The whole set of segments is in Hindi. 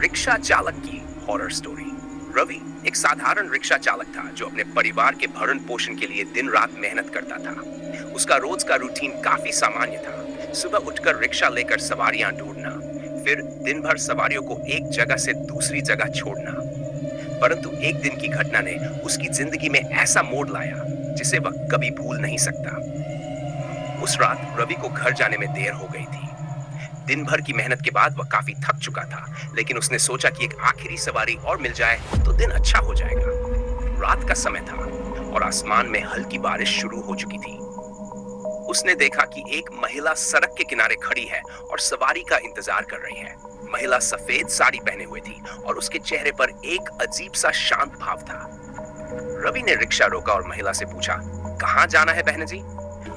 रिक्शा चालक की हॉरर स्टोरी। रवि एक साधारण रिक्शा चालक था जो अपने परिवार के भरण पोषण के लिए दिन रात मेहनत करता था। उसका रोज का रूटीन काफी सामान्य था। सुबह उठकर रिक्शा लेकर सवारियां ढूंढना, फिर दिन भर सवारियों को एक जगह से दूसरी जगह छोड़ना। परंतु एक दिन की घटना ने उसकी जिंदगी में ऐसा मोड़ लाया जिसे वह कभी भूल नहीं सकता। उस रात रवि को घर जाने में देर हो गई थी। दिन भर की मेहनत के बाद वह काफी थक चुका था, लेकिन उसने सोचा कि एक आखिरी सवारी और मिल जाए तो दिन अच्छा हो जाएगा। रात का समय था और आसमान में हल्की बारिश शुरू हो चुकी थी। उसने देखा कि एक महिला सड़क के किनारे खड़ी है और सवारी का इंतजार कर रही है। महिला सफेद साड़ी पहने हुए थी और उसके चेहरे पर एक अजीब सा शांत भाव था। रवि ने रिक्शा रोका और महिला से पूछा, कहाँ जाना है बहन जी?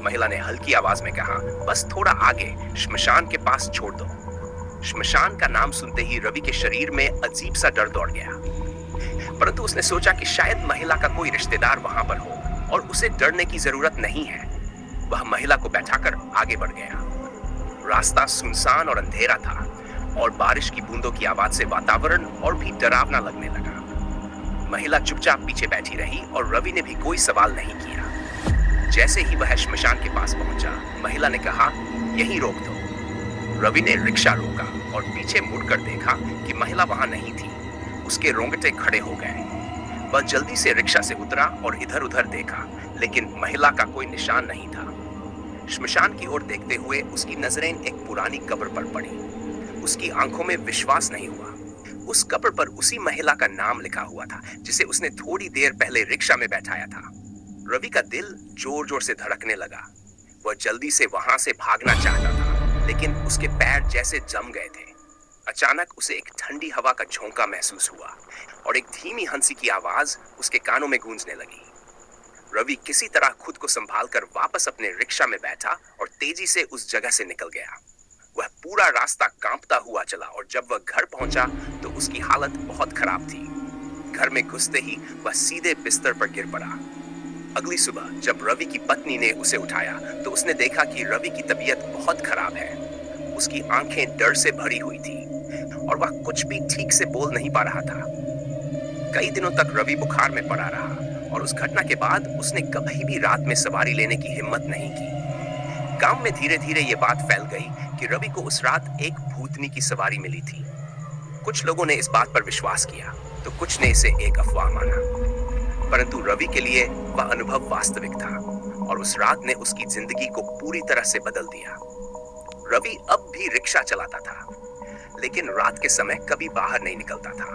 महिला ने हल्की आवाज में कहा, बस थोड़ा आगे श्मशान के पास छोड़ दो। श्मशान का नाम सुनते ही रवि के शरीर में अजीब सा डर दौड़ गया, परंतु उसने सोचा कि शायद महिला का कोई रिश्तेदार वहां पर हो और उसे डरने की जरूरत नहीं है। वह महिला को बैठाकर आगे बढ़ गया। रास्ता सुनसान और अंधेरा था और बारिश की बूंदों की आवाज से वातावरण और भी डरावना लगने लगा। महिला चुपचाप पीछे बैठी रही और रवि ने भी कोई सवाल नहीं किया। जैसे ही वह श्मशान के पास पहुंचा, महिला ने कहा, यहीं रोक दो। रवि ने रिक्शा रोका और पीछे मुड़कर देखा कि महिला वहां नहीं थी। उसके रोंगटे खड़े हो गए। वह जल्दी से रिक्शा से उतरा और इधर उधर देखा, लेकिन महिला का कोई निशान नहीं था। श्मशान की ओर देखते हुए उसकी नजरें एक पुरानी कब्र पर पड़ी। उसकी आंखों में विश्वास नहीं हुआ। उस कब्र पर उसी महिला का नाम लिखा हुआ था जिसे उसने थोड़ी देर पहले रिक्शा में बैठाया था। रवि का दिल जोर जोर से धड़कने लगा। वह जल्दी से वहां से भागना चाहता था, लेकिन उसके पैर जैसे जम गए थे। अचानक उसे एक ठंडी हवा का झोंका महसूस हुआ और एक धीमी हंसी की आवाज उसके कानों में गूंजने लगी। रवि किसी तरह खुद को संभालकर वापस अपने रिक्शा में बैठा और तेजी से उस जगह से निकल गया। वह पूरा रास्ता कांपता हुआ चला और जब वह घर पहुंचा तो उसकी हालत बहुत खराब थी। घर में घुसते ही वह सीधे बिस्तर पर गिर पड़ा। अगली सुबह जब रवि की पत्नी ने उसे उठाया तो उसने देखा कि रवि की तबीयत बहुत खराब है। उसकी आंखें डर से भरी हुई थी और वह कुछ भी ठीक से बोल नहीं पा रहा था। कई दिनों तक रवि बुखार में पड़ा रहा और उस घटना के बाद उसने कभी भी रात में सवारी लेने की हिम्मत नहीं की। गांव में धीरे धीरे ये बात फैल गई कि रवि को उस रात एक भूतनी की सवारी मिली थी। कुछ लोगों ने इस बात पर विश्वास किया तो कुछ ने इसे एक अफवाह माना, परंतु रवि के लिए वह अनुभव वास्तविक था और उस रात ने उसकी जिंदगी को पूरी तरह से बदल दिया। रवि अब भी रिक्शा चलाता था, लेकिन रात के समय कभी बाहर नहीं निकलता था।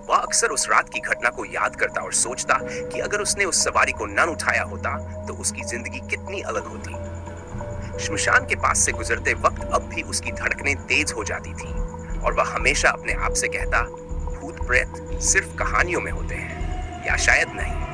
वह अक्सर उस रात की घटना को याद करता और सोचता कि अगर उसने उस सवारी को न उठाया होता तो उसकी जिंदगी कितनी अलग होती। श्मशान के पास से गुजरते वक्त अब भी उसकी धड़कनें तेज हो जाती थी और वह हमेशा अपने आप से कहता, भूत प्रेत सिर्फ कहानियों में होते हैं या शायद नहीं।